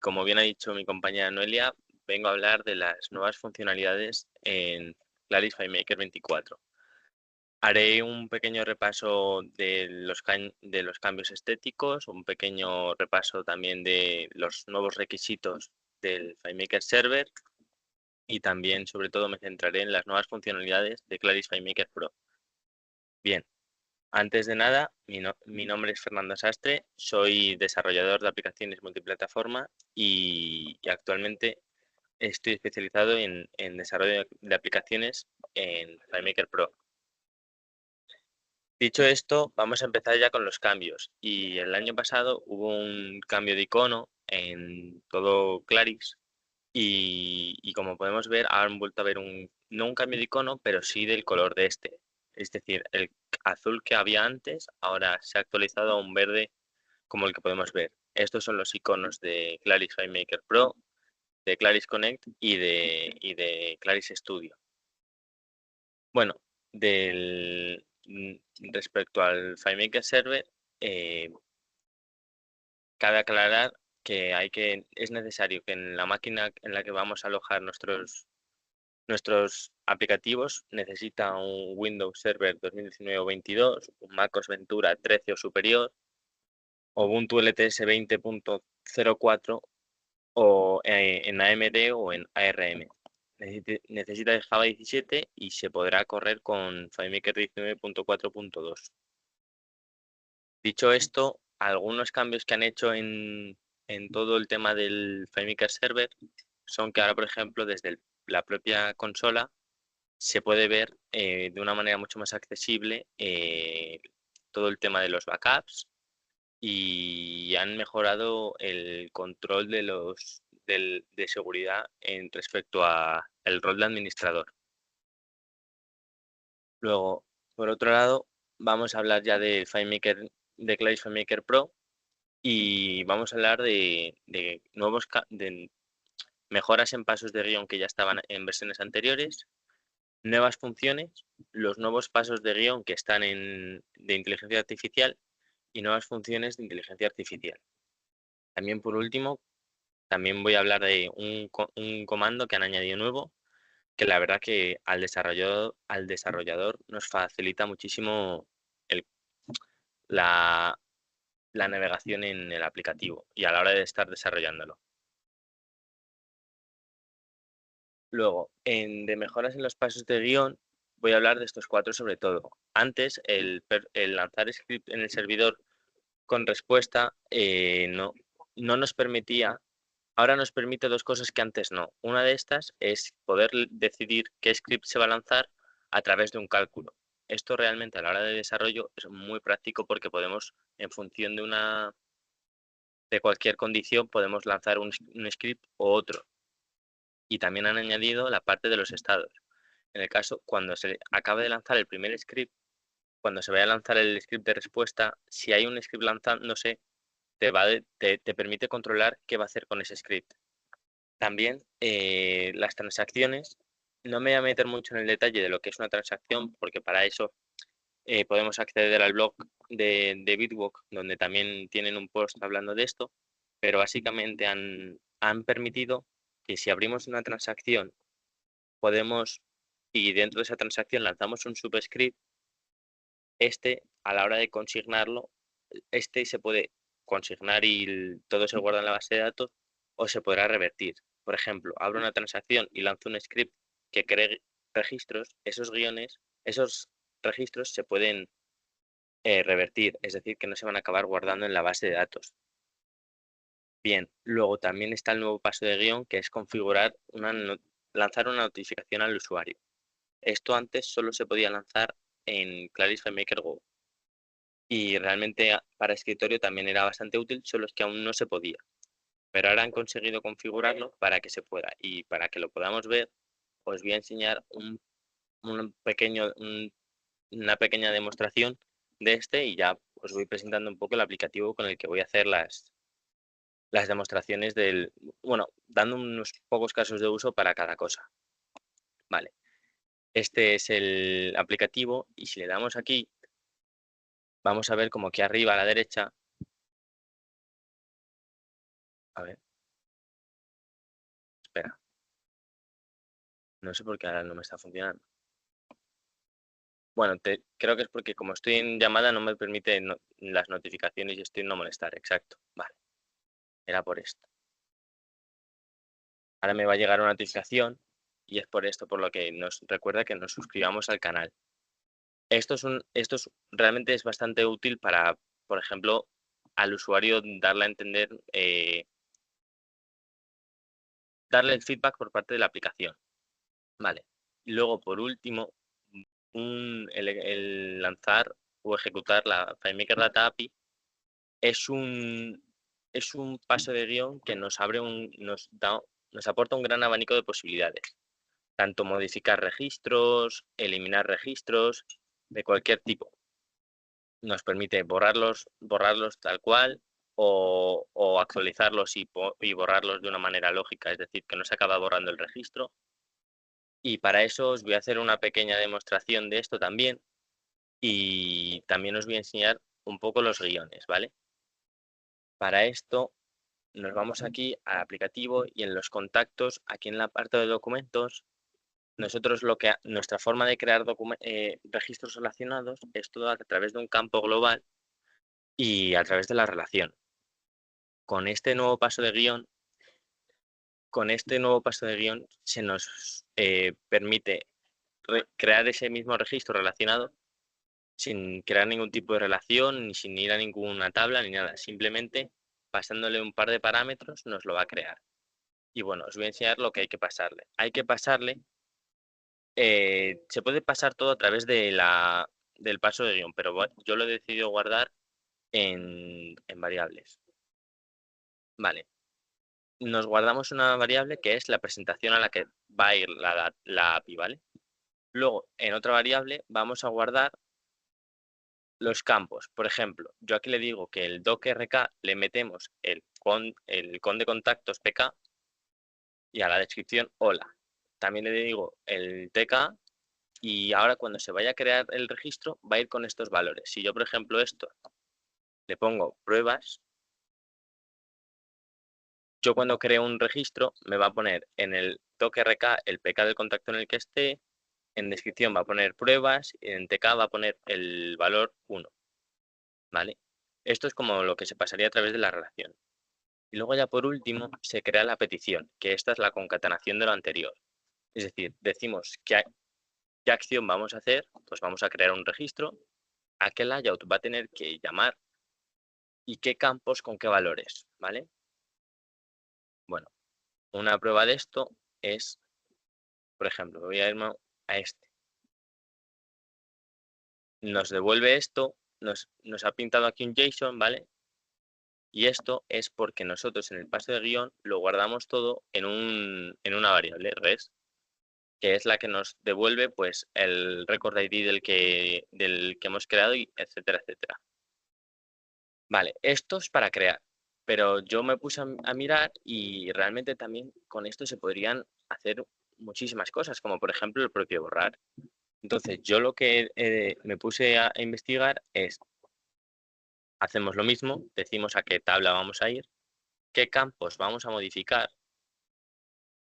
como bien ha dicho mi compañera Noelia, vengo a hablar de las nuevas funcionalidades en Claris FileMaker 24. Haré un pequeño repaso de de los cambios estéticos, un pequeño repaso también de los nuevos requisitos del FileMaker Server y también, sobre todo, me centraré en las nuevas funcionalidades de Claris FileMaker Pro. Bien, antes de nada, mi nombre es Fernando Sastre, soy desarrollador de aplicaciones multiplataforma y actualmente estoy especializado en desarrollo de aplicaciones en FileMaker Pro. Dicho esto, vamos a empezar ya con los cambios. Y el año pasado hubo un cambio de icono en todo Clarix y como podemos ver, han vuelto a haber no un cambio de icono, pero sí del color de este. Es decir, el azul que había antes ahora se ha actualizado a un verde como el que podemos ver. Estos son los iconos de Clarix FileMaker Pro, de Clarix Connect y de Clarix Studio. Bueno, respecto al FileMaker Server, eh, cabe aclarar que es necesario que en la máquina en la que vamos a alojar nuestros aplicativos necesita un Windows Server 2019 o 22, un MacOS Ventura 13 o superior, Ubuntu LTS 20.04 o en AMD o en ARM. Necesita de Java 17 y se podrá correr con FileMaker 19.4.2. Dicho esto, algunos cambios que han hecho en todo el tema del FileMaker Server son que ahora, por ejemplo, desde la propia consola se puede ver de una manera mucho más accesible todo el tema de los backups y han mejorado el control de seguridad respecto a el rol de administrador. Luego, por otro lado, vamos a hablar ya de Clarix FileMaker Pro y vamos a hablar de de mejoras en pasos de guión que ya estaban en versiones anteriores, nuevas funciones, los nuevos pasos de guión que están de inteligencia artificial y nuevas funciones de inteligencia artificial. También por último, también voy a hablar de un comando que han añadido nuevo, que la verdad que al desarrollador nos facilita muchísimo el- la, la navegación en el aplicativo y a la hora de estar desarrollándolo. Luego, de mejoras en los pasos de guión, voy a hablar de estos cuatro sobre todo. Antes, el lanzar script en el servidor con respuesta no nos permitía. Ahora nos permite dos cosas que antes no. Una de estas es poder decidir qué script se va a lanzar a través de un cálculo. Esto realmente a la hora de desarrollo es muy práctico porque podemos, en función de cualquier condición, podemos lanzar un script o otro. Y también han añadido la parte de los estados. En el caso, cuando se acabe de lanzar el primer script, cuando se vaya a lanzar el script de respuesta, si hay un script lanzándose, te permite controlar qué va a hacer con ese script. También las transacciones, no me voy a meter mucho en el detalle de lo que es una transacción, porque para eso podemos acceder al blog de Bitwalk, donde también tienen un post hablando de esto, pero básicamente han permitido que si abrimos una transacción, podemos, y dentro de esa transacción lanzamos un subscript, a la hora de consignarlo, se puede consignar y todo se guarda en la base de datos o se podrá revertir. Por ejemplo, abro una transacción y lanzo un script que cree registros, esos registros se pueden revertir, es decir, que no se van a acabar guardando en la base de datos. Bien, luego también está el nuevo paso de guión que es lanzar una notificación al usuario. Esto antes solo se podía lanzar en Claris FileMaker Go y realmente para escritorio también era bastante útil, solo es que aún no se podía. Pero ahora han conseguido configurarlo para que se pueda y para que lo podamos ver, os voy a enseñar una pequeña demostración de y ya os voy presentando un poco el aplicativo con el que voy a hacer las demostraciones bueno, dando unos pocos casos de uso para cada cosa. Vale, este es el aplicativo y si le damos aquí, vamos a ver como que arriba a la derecha, a ver. espera. No sé por qué ahora no me está funcionando. Bueno, creo que es porque como estoy en llamada no me permite las notificaciones y estoy en no molestar. Exacto. Vale. Era por esto. Ahora me va a llegar una notificación y es por esto por lo que nos recuerda que nos suscribamos al canal. Realmente es bastante útil para, por ejemplo, al usuario darle a entender, darle el feedback por parte de la aplicación. Vale. Y luego, por último, el lanzar o ejecutar la FileMaker Data API es un paso de guión que nos aporta un gran abanico de posibilidades. Tanto modificar registros, eliminar registros de cualquier tipo. Nos permite borrarlos tal cual o actualizarlos y borrarlos de una manera lógica, es decir, que no se acaba borrando el registro. Y para eso os voy a hacer una pequeña demostración de esto también y también os voy a enseñar un poco los guiones, ¿vale? Para esto nos vamos aquí al aplicativo y en los contactos, aquí en la parte de documentos, nosotros nuestra forma de crear registros relacionados es todo a través de un campo global y a través de la relación. Con este nuevo paso de guión, se nos permite crear ese mismo registro relacionado sin crear ningún tipo de relación, ni sin ir a ninguna tabla, ni nada. Simplemente pasándole un par de parámetros nos lo va a crear. Y bueno, os voy a enseñar lo que hay que pasarle. Hay que pasarle, se puede pasar todo a través del paso de guión, pero yo lo he decidido guardar en variables. Vale. Nos guardamos una variable que es la presentación a la que va a ir la API, ¿vale? Luego, en otra variable, vamos a guardar los campos. Por ejemplo, yo aquí le digo que el docrk le metemos el con de contactos pk y a la descripción hola. También le digo el tk y ahora cuando se vaya a crear el registro va a ir con estos valores. Si yo, por ejemplo, esto le pongo pruebas, yo cuando creo un registro me va a poner en el docrk el pk del contacto en el que esté, en descripción va a poner pruebas y en tk va a poner el valor 1, ¿vale? Esto es como lo que se pasaría a través de la relación. Y luego ya por último se crea la petición, que esta es la concatenación de lo anterior. Es decir, decimos qué acción vamos a hacer, pues vamos a crear un registro, a qué layout va a tener que llamar y qué campos con qué valores, ¿vale? Bueno, una prueba de esto es, por ejemplo, voy a irme a este. Nos devuelve esto, nos ha pintado aquí un JSON, ¿vale? Y esto es porque nosotros en el paso de guión lo guardamos todo en una variable res, que es la que nos devuelve pues el record ID del que hemos creado y etcétera, etcétera. Vale, esto es para crear, pero yo me puse a mirar y realmente también con esto se podrían hacer muchísimas cosas, como por ejemplo el propio borrar. Entonces yo lo que me puse a investigar es, hacemos lo mismo, decimos a qué tabla vamos a ir, qué campos vamos a modificar,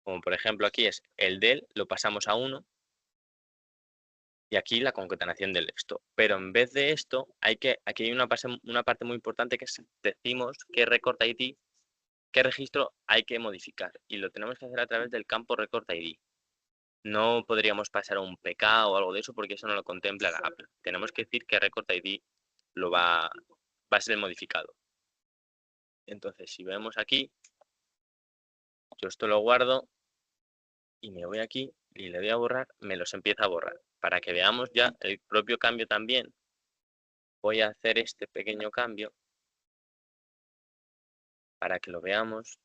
como por ejemplo aquí es el del, lo pasamos a 1, y aquí la concatenación del esto. Pero en vez de esto, aquí hay una parte muy importante que es, decimos qué record ID, qué registro hay que modificar. Y lo tenemos que hacer a través del campo record ID. No podríamos pasar a un PK o algo de eso porque eso no lo contempla la app. Tenemos que decir que record ID va a ser modificado. Entonces, si vemos aquí, yo esto lo guardo y me voy aquí y le doy a borrar, me los empieza a borrar. Para que veamos ya el propio cambio también, voy a hacer este pequeño cambio para que lo veamos.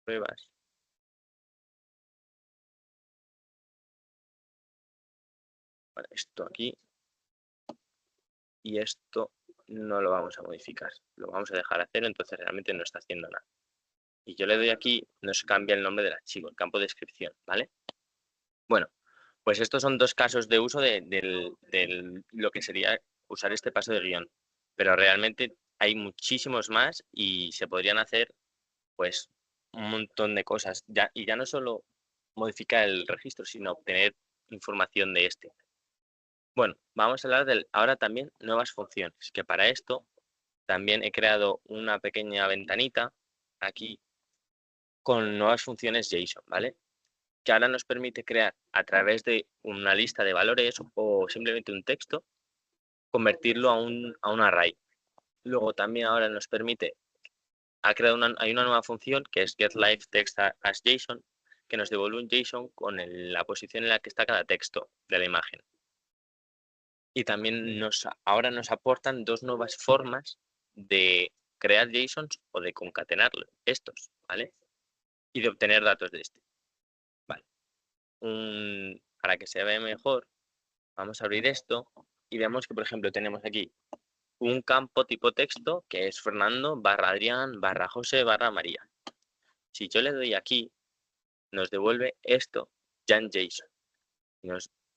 Pruebas. Vale, esto aquí y esto no lo vamos a modificar. Lo vamos a dejar a cero, entonces realmente no está haciendo nada. Y yo le doy aquí, nos cambia el nombre del archivo, el campo de descripción, ¿vale? Bueno, pues estos son dos casos de uso de lo que sería usar este paso de guión. Pero realmente hay muchísimos más y se podrían hacer pues un montón de cosas. Y ya no solo modificar el registro, sino obtener información de este. Bueno, vamos a hablar ahora también nuevas funciones, que para esto también he creado una pequeña ventanita aquí con nuevas funciones JSON, ¿vale? Que ahora nos permite crear a través de una lista de valores o simplemente un texto, convertirlo a un array. Luego también ahora nos permite, hay una nueva función que es getLiveText as JSON, que nos devuelve un JSON con la posición en la que está cada texto de la imagen. Y también ahora nos aportan dos nuevas formas de crear JSONs o de concatenarlos, estos, ¿vale? Y de obtener datos de este. Vale. Para que se vea mejor, vamos a abrir esto y vemos que, por ejemplo, tenemos aquí un campo tipo texto que es Fernando / Adrián / José / María. Si yo le doy aquí, nos devuelve esto ya en JSON,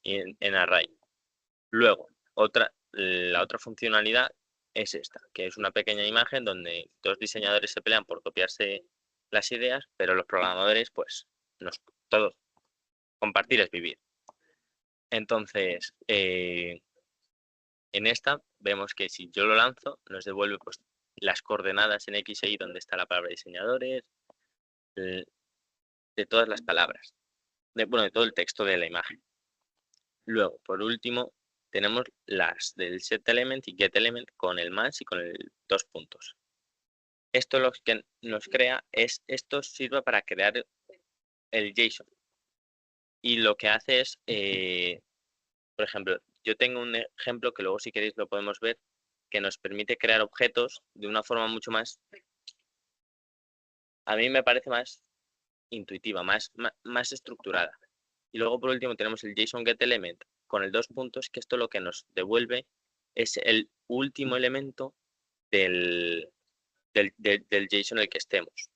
en array. Luego, la otra funcionalidad es esta, que es una pequeña imagen donde dos diseñadores se pelean por copiarse las ideas, pero los programadores, pues, todos, compartir es vivir. Entonces, en esta vemos que si yo lo lanzo, nos devuelve pues, las coordenadas en X e Y donde está la palabra diseñadores, de todas las palabras, de todo el texto de la imagen. Luego, por último, tenemos las del setElement y getElement con el más y con el 2 puntos. Esto lo que nos crea esto sirve para crear el JSON. Y lo que hace es, por ejemplo, yo tengo un ejemplo que luego si queréis lo podemos ver, que nos permite crear objetos de una forma mucho más, a mí me parece más intuitiva, más estructurada. Y luego por último tenemos el JSON getElement con el 2 puntos, que esto lo que nos devuelve es el último elemento del JSON en el que estemos.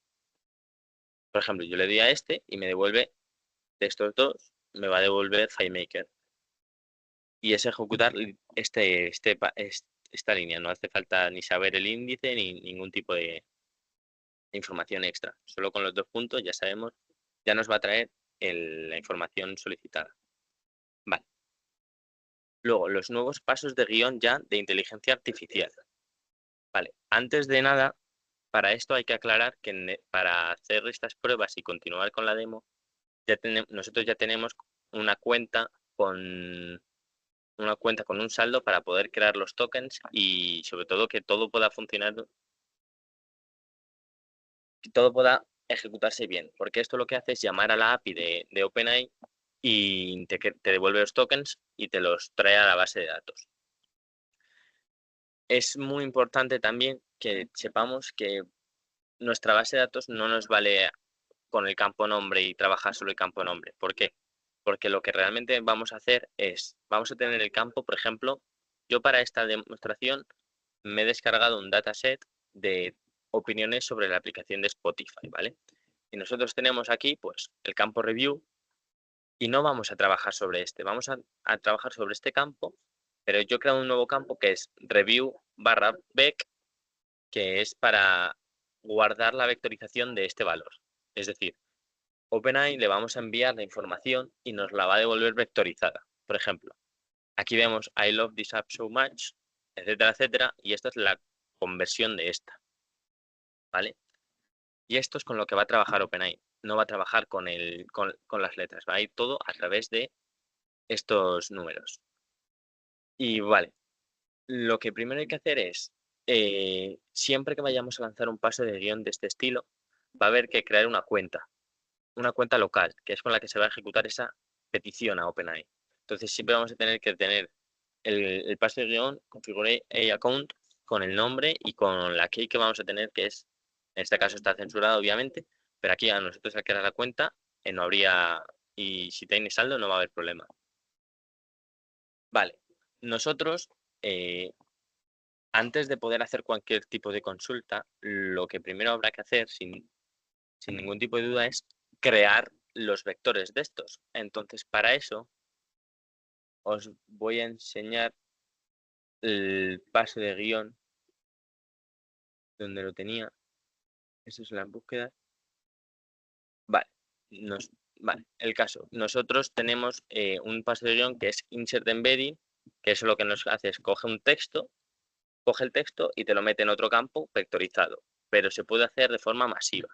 Por ejemplo, yo le doy a este y me devuelve de estos dos, me va a devolver FileMaker. Y es ejecutar esta línea. No hace falta ni saber el índice ni ningún tipo de información extra. Solo con los 2 puntos ya sabemos, ya nos va a traer la información solicitada. Vale. Luego, los nuevos pasos de guión ya de inteligencia artificial. Vale, antes de nada, para esto hay que aclarar que para hacer estas pruebas y continuar con la demo, nosotros ya tenemos una cuenta con un saldo para poder crear los tokens y sobre todo que todo pueda funcionar, que todo pueda ejecutarse bien, porque esto lo que hace es llamar a la API de OpenAI y te devuelve los tokens y te los trae a la base de datos. Es muy importante también que sepamos que nuestra base de datos no nos vale con el campo nombre y trabajar solo el campo nombre. ¿Por qué? Porque lo que realmente vamos a hacer es, vamos a tener el campo, por ejemplo, yo para esta demostración me he descargado un dataset de opiniones sobre la aplicación de Spotify, ¿vale? Y nosotros tenemos aquí, pues, el campo review y no vamos a trabajar sobre este, vamos a trabajar sobre este campo, pero yo he creado un nuevo campo que es review / vec, que es para guardar la vectorización de este valor. Es decir, OpenAI le vamos a enviar la información y nos la va a devolver vectorizada. Por ejemplo, aquí vemos I love this app so much, etcétera, etcétera, y esta es la conversión de esta, ¿vale? Y esto es con lo que va a trabajar OpenAI. No va a trabajar con las letras, va a ir todo a través de estos números. Y vale, lo que primero hay que hacer es, siempre que vayamos a lanzar un paso de guión de este estilo, va a haber que crear una cuenta local, que es con la que se va a ejecutar esa petición a OpenAI. Entonces siempre vamos a tener que tener el paso de guión, configure a account con el nombre y con la key que vamos a tener, que es, en este caso está censurada obviamente, pero aquí a nosotros al crear la cuenta no habría, y si tiene saldo no va a haber problema. Vale, nosotros antes de poder hacer cualquier tipo de consulta, lo que primero habrá que hacer, sin ningún tipo de duda, es crear los vectores de estos. Entonces, para eso, os voy a enseñar el paso de guión donde lo tenía. Eso es la búsqueda. Vale, vale, el caso. Nosotros tenemos un paso de guión que es insert embedding, que eso lo que nos hace es coge un texto, coge el texto y te lo mete en otro campo vectorizado, pero se puede hacer de forma masiva.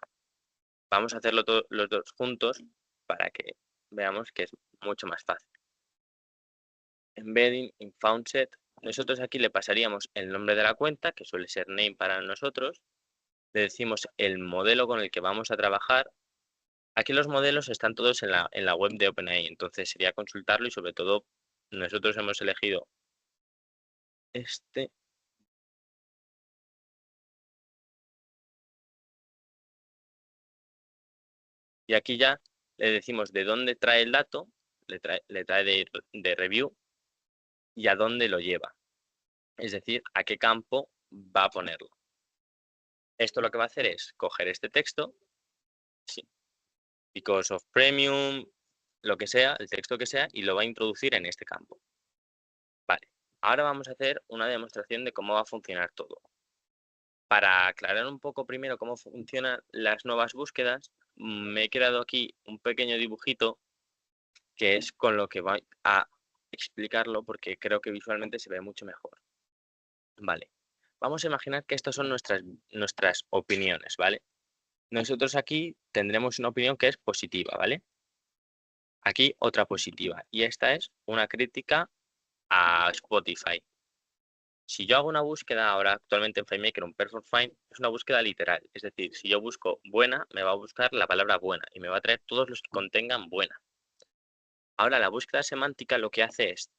Vamos a hacerlo los dos juntos para que veamos que es mucho más fácil. Embedding in found set. Nosotros aquí le pasaríamos el nombre de la cuenta, que suele ser name para nosotros. Le decimos el modelo con el que vamos a trabajar. Aquí los modelos están todos en la web de OpenAI, entonces sería consultarlo y sobre todo nosotros hemos elegido este. Y aquí ya le decimos de dónde trae el dato, le trae de review y a dónde lo lleva. Es decir, a qué campo va a ponerlo. Esto lo que va a hacer es coger este texto, sí, because of premium, lo que sea, el texto que sea, y lo va a introducir en este campo. Vale, ahora vamos a hacer una demostración de cómo va a funcionar todo. Para aclarar un poco primero cómo funcionan las nuevas búsquedas, me he creado aquí un pequeño dibujito que es con lo que voy a explicarlo porque creo que visualmente se ve mucho mejor. Vale, vamos a imaginar que estas son nuestras opiniones, ¿vale? Nosotros aquí tendremos una opinión que es positiva, ¿vale? Aquí otra positiva y esta es una crítica a Spotify. Si yo hago una búsqueda ahora actualmente en FileMaker, un Perfect Find, es una búsqueda literal. Es decir, si yo busco buena, me va a buscar la palabra buena y me va a traer todos los que contengan buena. Ahora, la búsqueda semántica lo que hace es,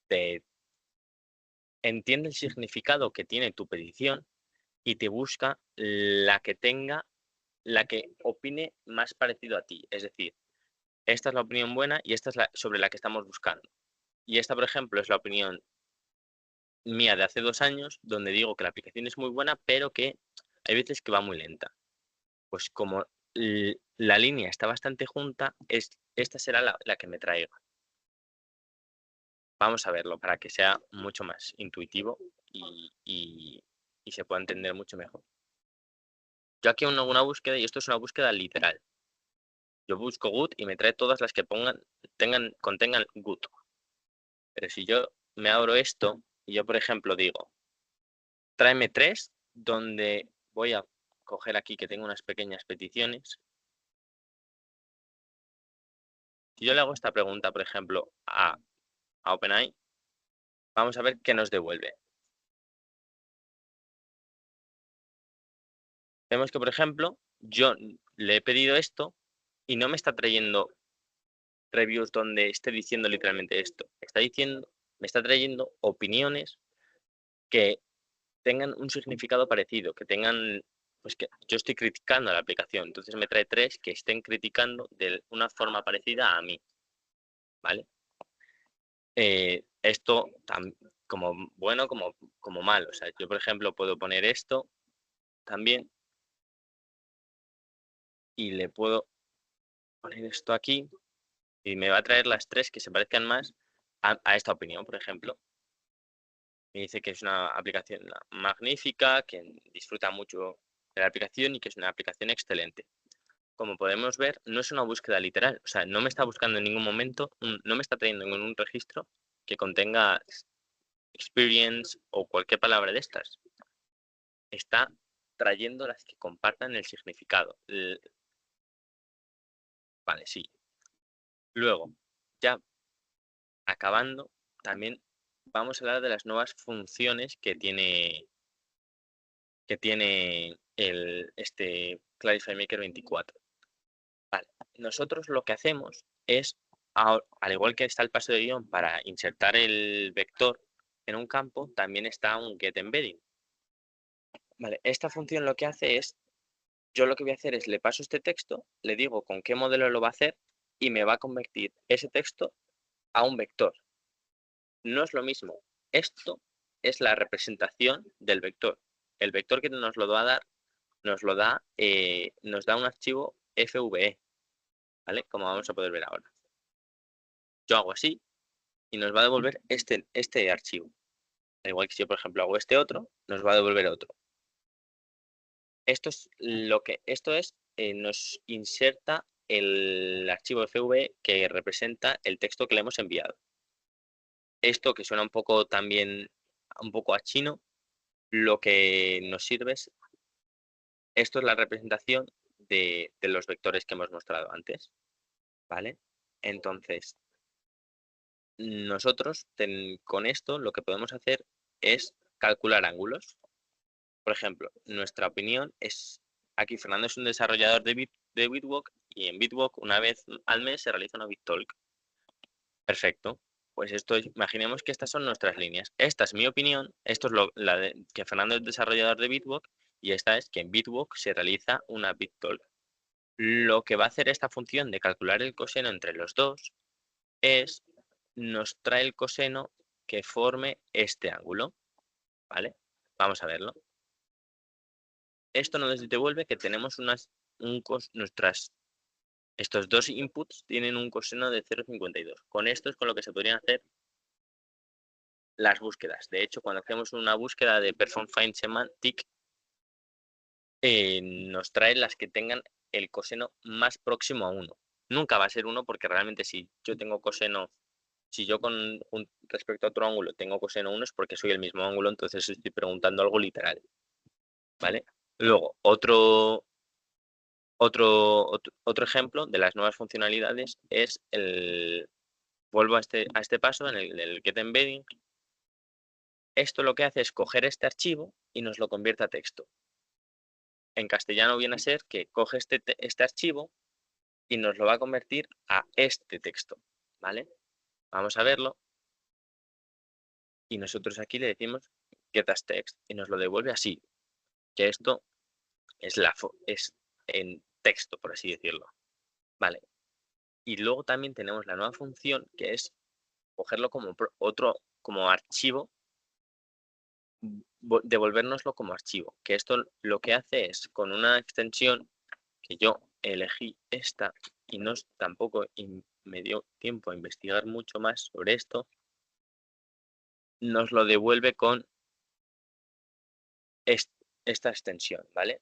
te entiende el significado que tiene tu petición y te busca la que opine más parecido a ti. Es decir, esta es la opinión buena y esta es la sobre la que estamos buscando. Y esta, por ejemplo, es la opinión mía de hace 2 años, donde digo que la aplicación es muy buena, pero que hay veces que va muy lenta. Pues como la línea está bastante junta, esta será la que me traiga. Vamos a verlo para que sea mucho más intuitivo y se pueda entender mucho mejor. Yo aquí hago una búsqueda y esto es una búsqueda literal. Yo busco good y me trae todas las que contengan good. Pero si yo me abro esto y yo, por ejemplo, digo, tráeme 3, donde voy a coger aquí que tengo unas pequeñas peticiones. Si yo le hago esta pregunta, por ejemplo, a OpenAI, vamos a ver qué nos devuelve. Vemos que, por ejemplo, yo le he pedido esto y no me está trayendo reviews donde esté diciendo literalmente esto. Me está trayendo opiniones que tengan un significado parecido, que tengan, pues que yo estoy criticando a la aplicación, entonces me trae 3 que estén criticando de una forma parecida a mí, ¿vale? Esto como bueno como malo, o sea, yo por ejemplo puedo poner esto también y le puedo poner esto aquí y me va a traer las 3 que se parezcan más a esta opinión, por ejemplo. Me dice que es una aplicación magnífica, que disfruta mucho de la aplicación y que es una aplicación excelente. Como podemos ver, no es una búsqueda literal, o sea, no me está buscando en ningún momento, no me está trayendo ningún registro que contenga experience o cualquier palabra de estas. Está trayendo las que compartan el significado. Vale, sí. Luego, ya acabando, también vamos a hablar de las nuevas funciones que tiene este Clarify Maker 24. Vale. Nosotros lo que hacemos es, al igual que está el paso de guión para insertar el vector en un campo, también está un getEmbedding. Vale, esta función lo que hace es, yo lo que voy a hacer es, le paso este texto, le digo con qué modelo lo va a hacer y me va a convertir ese texto a un vector. No es lo mismo. Esto es la representación del vector. El vector que nos lo va a dar, nos da un archivo FVE, ¿vale? Como vamos a poder ver ahora. Yo hago así y nos va a devolver este archivo. Al igual que si yo, por ejemplo, hago este otro, nos va a devolver otro. Nos inserta el archivo FV que representa el texto que le hemos enviado. Esto que suena un poco también, un poco a chino, lo que nos sirve es, esto es la representación de los vectores que hemos mostrado antes, ¿vale? Entonces, nosotros con esto lo que podemos hacer es calcular ángulos. Por ejemplo, nuestra opinión es, aquí Fernando es un desarrollador de Bitwalk y en Bitwalk una vez al mes se realiza una BitTalk. Perfecto. Pues imaginemos que estas son nuestras líneas. Esta es mi opinión, esto es que Fernando es desarrollador de Bitwalk y esta es que en Bitwalk se realiza una BitTalk. Lo que va a hacer esta función de calcular el coseno entre los dos es, nos trae el coseno que forme este ángulo, ¿vale? Vamos a verlo. Esto nos devuelve que tenemos estos dos inputs tienen un coseno de 0,52. Con esto es con lo que se podrían hacer las búsquedas. De hecho, cuando hacemos una búsqueda de Perform Find Semantic, nos trae las que tengan el coseno más próximo a 1. Nunca va a ser 1 porque realmente si yo tengo coseno, si yo respecto a otro ángulo tengo coseno 1 es porque soy el mismo ángulo, entonces estoy preguntando algo literal. ¿Vale? Luego, otro ejemplo de las nuevas funcionalidades es vuelvo a este paso en el Get Embedding. Esto lo que hace es coger este archivo y nos lo convierte a texto. En castellano viene a ser que coge este archivo y nos lo va a convertir a este texto, ¿vale? Vamos a verlo. Y nosotros aquí le decimos get as text y nos lo devuelve así, que esto es en texto, por así decirlo. Vale. Y luego también tenemos la nueva función que es cogerlo como archivo, devolvernoslo como archivo. Que esto lo que hace es, con una extensión que yo elegí esta y tampoco me dio tiempo a investigar mucho más sobre esto, nos lo devuelve con esta extensión, ¿vale?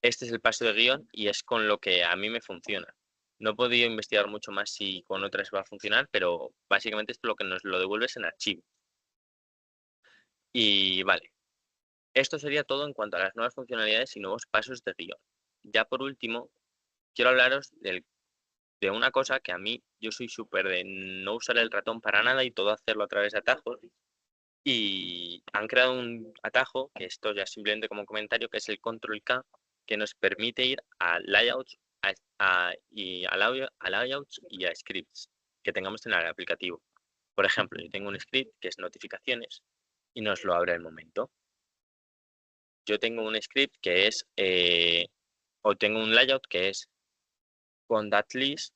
Este es el paso de guión y es con lo que a mí me funciona. No he podido investigar mucho más si con otras va a funcionar, pero básicamente esto lo que nos lo devuelve es en archivo. Y vale, esto sería todo en cuanto a las nuevas funcionalidades y nuevos pasos de guión. Ya por último, quiero hablaros de una cosa que a mí, yo soy súper de no usar el ratón para nada y todo hacerlo a través de atajos. Y han creado un atajo, que esto ya simplemente como comentario, que es el Control K, que nos permite ir a layouts a layouts y a scripts que tengamos en el aplicativo. Por ejemplo, yo tengo un script que es notificaciones y nos lo abre al momento. Yo tengo un script que es, o tengo un layout que es con .list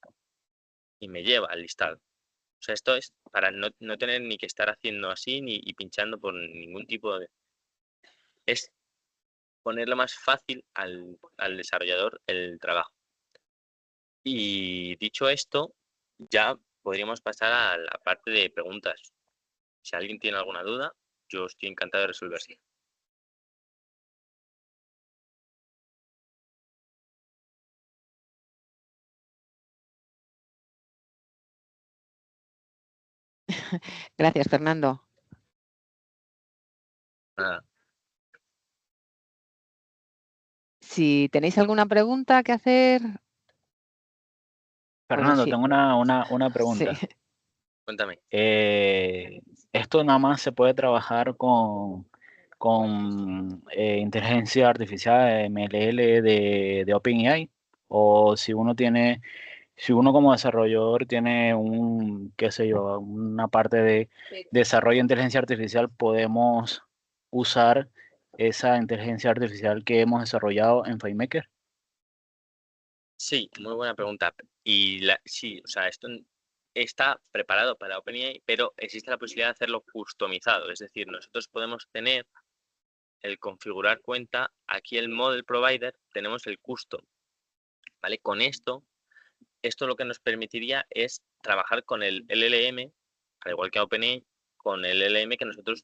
y me lleva al listado. O sea, esto es para no tener ni que estar haciendo así y pinchando por ningún tipo de... Es ponerlo más fácil al desarrollador el trabajo. Y dicho esto, ya podríamos pasar a la parte de preguntas. Si alguien tiene alguna duda, yo estoy encantado de resolverla. Gracias, Fernando. Nada. Si tenéis alguna pregunta que hacer... Fernando, sí. tengo una pregunta. Sí. Cuéntame. ¿Esto nada más se puede trabajar con inteligencia artificial MLL de OpenAI? O si uno como desarrollador tiene qué sé yo, una parte de desarrollo de inteligencia artificial, podemos usar esa inteligencia artificial que hemos desarrollado en FileMaker. Sí, muy buena pregunta. Sí, o sea, esto está preparado para OpenAI, pero existe la posibilidad de hacerlo customizado. Es decir, nosotros podemos tener el configurar cuenta, aquí el model provider, tenemos el custom, ¿vale? Con esto lo que nos permitiría es trabajar con el LLM, al igual que OpenAI, con el LLM que nosotros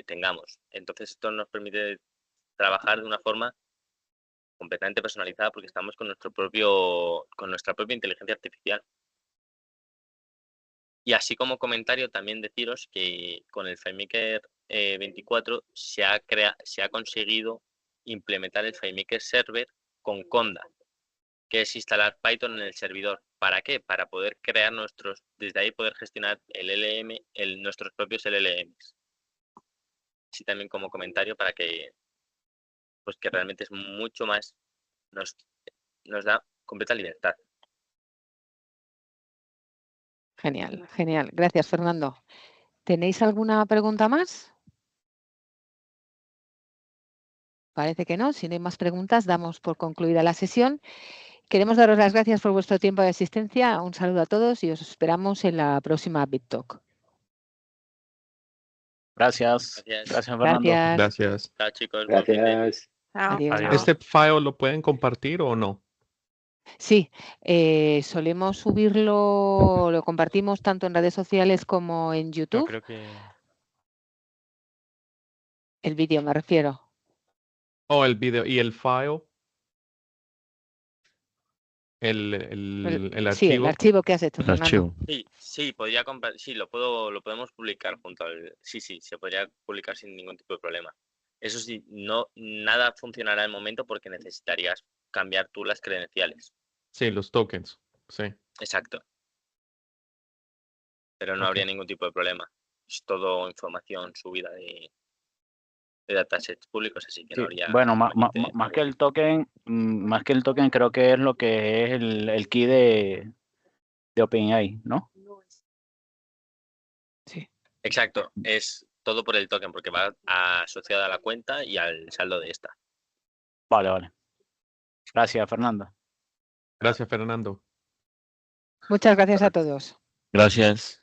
tengamos. Entonces esto nos permite trabajar de una forma completamente personalizada porque estamos con nuestra propia inteligencia artificial. Y así como comentario también deciros que con el FileMaker 24 se ha conseguido implementar el FileMaker Server con Conda, que es instalar Python en el servidor. ¿Para qué? Para poder crear desde ahí poder gestionar el LLM, nuestros propios LLMs. Así también como comentario para que, pues que realmente es mucho más, nos da completa libertad. Genial, genial. Gracias, Fernando. ¿Tenéis alguna pregunta más? Parece que no. Si no hay más preguntas, damos por concluida la sesión. Queremos daros las gracias por vuestro tiempo de asistencia. Un saludo a todos y os esperamos en la próxima BitTalk. Gracias. Gracias. Gracias, Fernando. Gracias. Gracias. Chao, chicos. Buen fin de- Gracias. Chao. Adiós. Adiós. ¿Este file lo pueden compartir o no? Sí, solemos subirlo, lo compartimos tanto en redes sociales como en No, YouTube. creo que... El vídeo me refiero. O el video y el file. El Sí, el archivo. archivo que has hecho, El Fernando. archivo. Sí, sí, lo podemos publicar junto al... Sí, se podría publicar sin ningún tipo de problema. Eso sí, nada funcionará al momento porque necesitarías cambiar tú las credenciales. Sí, los tokens. Sí. Exacto. Pero no Ok. habría ningún tipo de problema. Es todo información subida de datasets públicos, así que Sí, no habría bueno, inconveniente. más que el token, creo que es lo que es el key de OpenAI, ¿no? Sí. Exacto, es todo por el token porque va asociada a la cuenta y al saldo de esta. Vale. Gracias, Fernando. Gracias, Fernando. Muchas gracias a todos. Gracias.